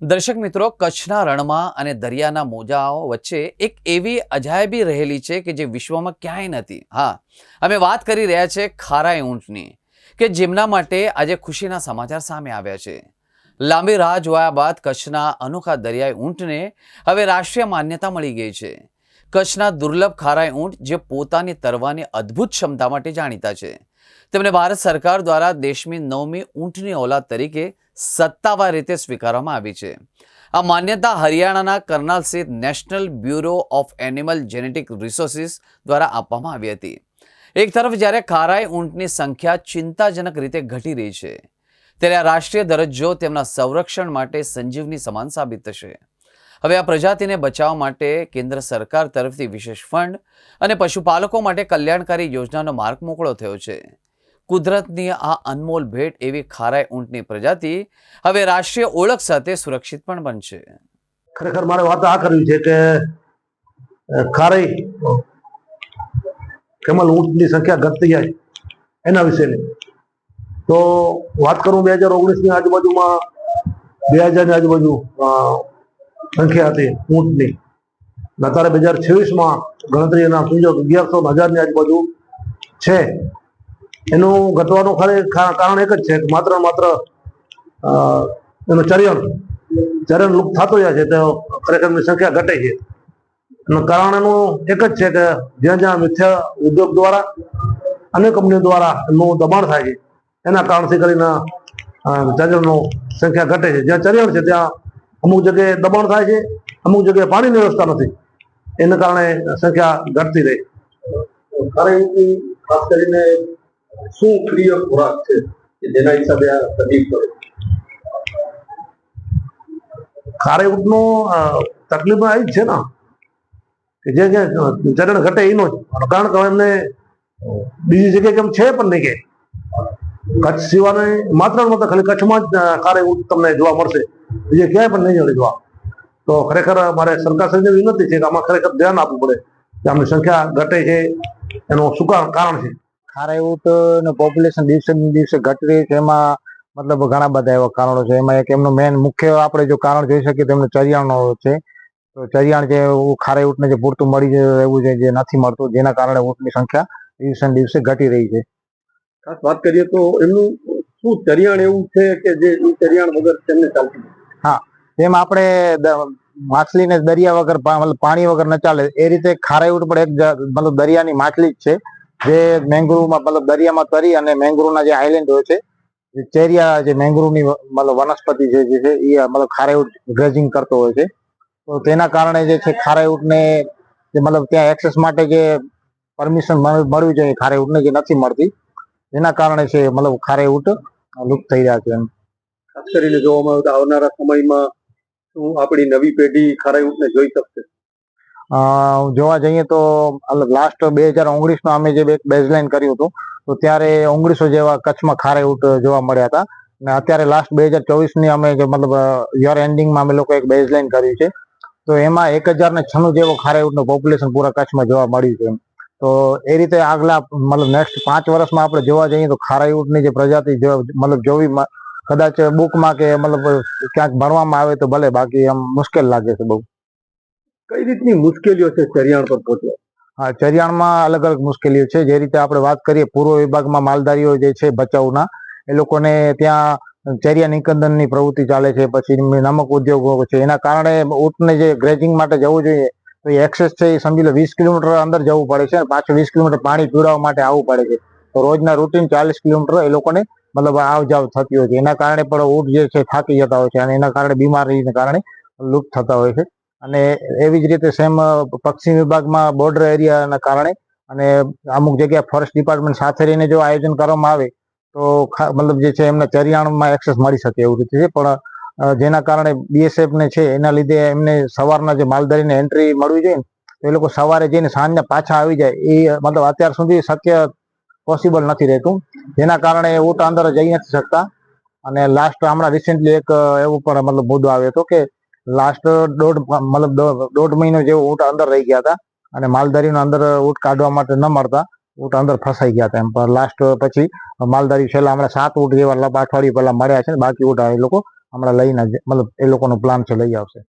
દર્શક મિત્રો, કચ્છના રણમાં અને દરિયાના મોજાઓ વચ્ચે એક એવી અજાયબી રહેલી છે કે જે વિશ્વમાં ક્યાંય નથી. હા, અમે વાત કરી રહ્યા છે ખારાઈ ઊંટની, કે જેમના માટે આજે ખુશીના સમાચાર સામે આવ્યા છે. લાંબી રાહ જોયા બાદ કચ્છના અનોખા દરિયાઈ ઊંટને હવે રાષ્ટ્રીય માન્યતા મળી ગઈ છે. કચ્છના દુર્લભ ખારાઈ ઊંટ, જે પોતાની તરવાની અદ્ભુત ક્ષમતા માટે જાણીતા છે, તેમને ભારત સરકાર દ્વારા દેશની 9મી ઊંટની ઓલાદ તરીકે સત્તાવાર રીતે સ્વીકારવામાં આવી છે. આ માન્યતા હરિયાણાના કરનાલ સ્થિત national bureau of animal genetic resources દ્વારા આપવામાં આવી હતી. એક તરફ જ્યારે ખારાઈ ઊંટની સંખ્યા ચિંતાજનક રીતે ઘટી રહી છે, ત્યારે આ રાષ્ટ્રીય દરજ્જો તેમના સંરક્ષણ માટે સંજીવની સમાન સાબિત થશે. હવે આ પ્રજાતિને બચાવવા માટે કેન્દ્ર સરકાર તરફથી વિશેષ ફંડ અને પશુપાલકો માટે કલ્યાણકારી યોજનાનો માર્ગ મોકળો થયો છે. કુદરતની આ અનમોલ ભેટ એવી ખારાઈ ઊંટની પ્રજાતિ હવે રાષ્ટ્રીય ઓળખ સાથે સુરક્ષિત પણ બનશે. ખરેખર મારે વાત આ કરવી છે કે ખારાઈ કેમલ ઊંટની સંખ્યા ઘટતી જાય એના વિશેની તો વાત કરું. 2019ની આજુબાજુમાં 2000ની આજુબાજુ સંખ્યા હતી ઊંટની. અત્યારે 2026માં ગણતરી એના સમજો 1100-1000ની આજુબાજુ છે. એનું ઘટવાનું કારણ એક જ છે કે માત્ર એનું ચરણ લુપ્ત થતો જાય છે, તો ખરેખર એની સંખ્યા ઘટે છે. એનું કારણ એનું એક જ છે કે જ્યાં જ્યાં મિથ્યા ઉદ્યોગ દ્વારા અનેક કંપનીઓ દ્વારા એનું દબાણ થાય છે, એના કારણથી કરીને ચરણની સંખ્યા ઘટે છે. જ્યાં ચરણ છે ત્યાં અમુક જગ્યાએ દબાણ થાય છે, અમુક જગ્યાએ પાણીની વ્યવસ્થા નથી, એના કારણે સંખ્યા ઘટતી રહી. ખાસ કરીને શું પ્રિય ખોરાક છે કે જેના હિસાબે આ તકલીફ પડે? ખારાઈ ઊંટનો તકલીફ આવી જ છે ને કે જે ચરણ ઘટે એનો જ કારણ કે એમને બીજી જગ્યાએ કેમ છે પણ નહીં. કે કચ્છ સિવાય માત્ર ખાલી કચ્છમાં જ ખારાઈ ઊંટ તમને જોવા મળશે, બીજે ક્યાંય પણ નહીં જોવા. તો ખરેખર મારે સરકારશ્રીને વિનંતી છે કે આમાં ખરેખર ધ્યાન આપવું પડે કે આમની સંખ્યા ઘટે છે, એનું શું કારણ છે? ખારાઈ ઊંટનું પોપ્યુલેશન દિવસે ને દિવસે ઘટી રહ્યું છે. એમાં મતલબ ઘણા બધા એવા કારણો છે. એમાં એક એમનું મેન મુખ્ય આપણે જો કારણ જોઈ શકીએ તો એમનું ચરિયાણનો છે. તો ચરિયાણ જે ખારાઈ ઊંટને જે પૂરતું મળી રહેવું છે, જે નથી મળતું, જેના કારણે ઊંટની સંખ્યા દિવસે ને દિવસે ઘટી રહી છે. ખાસ વાત કરીએ તો એમનું શું ચરિયાણ એવું છે કે જે ચરિયાણ વગર તેમને ચાલતું? હા, જેમ આપણે માછલીને દરિયા વગર પાણી વગર ન ચાલે, એ રીતે ખારાઈ ઊંટ પણ એક મતલબ દરિયાની માછલી જ છે, જે મેંગ્રુવમાં મતલબ દરિયામાં તરી અને મેંગ્રુવના જે આઇલેન્ડ હોય છે, જે ચેરિયા જે મેંગ્રુવની મતલબ વનસ્પતિ છે જે છે એ મતલબ ખારાઈ ઊંટ ગ્રેઝિંગ કરતો હોય છે. તો તેના કારણે જે છે ખારાઈ ઊંટને જે મતલબ ત્યાં એક્સેસ માટે જે પરમિશન મળવી જોઈએ ખારાઈ ઊંટને, જે નથી મળતી, જેના કારણે છે મતલબ ખારાઈ ઊંટ લુપ્ત થઈ રહ્યા છે. ખાસ કરીને જોવામાં આવે તો આવનારા સમયમાં શું આપણી નવી પેઢી ખારાઈ ઊંટને જોઈ શકશે? જોવા જઈએ તો લાસ્ટ 2019માં અમે જે એક બેઝલાઇન કર્યું હતું, તો ત્યારે 1900 જેવા કચ્છમાં ખારાઈ ઊંટ જોવા મળ્યા હતા. અને અત્યારે લાસ્ટ 2024ની અમે જે મતલબ યર એન્ડિંગમાં અમે લોકો એક બેઝલાઇન કર્યું છે, તો એમાં 1096 જેવો ખારાઈ ઊંટનું પોપ્યુલેશન પૂરા કચ્છમાં જોવા મળ્યું છે. તો એ રીતે આગલા મતલબ નેક્સ્ટ 5 વર્ષમાં આપણે જોવા જઈએ તો ખારાઈ ઊંટની જે પ્રજાતિ મતલબ જોવી કદાચ બુકમાં કે મતલબ ક્યાંક ભણવામાં આવે તો ભલે, બાકી આમ મુશ્કેલ લાગે છે બહુ. કઈ રીતની મુશ્કેલીઓ છે ચરિયાણ પર પહોંચવા? હા, ચરિયાણમાં અલગ અલગ મુશ્કેલીઓ છે. જે રીતે આપણે વાત કરીએ પૂર્વ વિભાગમાં માલધારીઓ જે છે ભચાઉના, એ લોકોને ત્યાં ચરિયા નિકંદનની પ્રવૃત્તિ ચાલે છે, પછી નમક ઉદ્યોગો છે. એના કારણે ઊંટને જે ગ્રેઝિંગ માટે જવું જોઈએ તો એ એક્સેસ છે એ સમજી લો 20 કિલોમીટર અંદર જવું પડે છે, અને પાછું 20 કિલોમીટર પાણી પીવડાવવા માટે આવવું પડે છે. તો રોજના રૂટીન 40 કિલોમીટર એ લોકોને મતલબ આવ જાવ થતી હોય છે. એના કારણે પણ ઊંટ જે છે થાકી જતા હોય છે, અને એના કારણે બીમારીને કારણે લુપ્ત થતા હોય છે. અને એવી જ રીતે સેમ પક્ષી વિભાગમાં બોર્ડર એરિયાના કારણે અને અમુક જગ્યાએ ફોરેસ્ટ ડિપાર્ટમેન્ટ સાથે રહીને જો આયોજન કરવામાં આવે તો મતલબ જે છે એમને ચરિયાણમાં એક્સેસ મળી શકે એવું રીતે છે. પણ જેના કારણે બીએસએફને છે એના લીધે એમને સવારના જે માલધારીને એન્ટ્રી મળવી જોઈએ ને, તો એ લોકો સવારે જઈને સાંજના પાછા આવી જાય, એ મતલબ અત્યાર સુધી શક્ય પોસિબલ નથી રહેતું, જેના કારણે ઊંટ અંદર જઈ નથી શકતા. અને લાસ્ટ હમણાં રિસેન્ટલી એક એવું પણ મતલબ મુદ્દો આવ્યો હતો કે લાસ્ટ દોઢ મહિનો જેવો ઊંટ અંદર રહી ગયા હતા, અને માલધારીનો અંદર ઊંટ કાઢવા માટે ન મળતા ઊંટ અંદર ફસાઈ ગયા હતા. એમ પણ લાસ્ટ પછી માલધારી છેલ્લા હમણાં 7 ઊંટ જેવા અઠવાડિયે પહેલા મળ્યા છે, બાકી ઊંટ એ લોકો હમણાં લઈને મતલબ એ લોકોનો પ્લાન છે લઈ આવશે.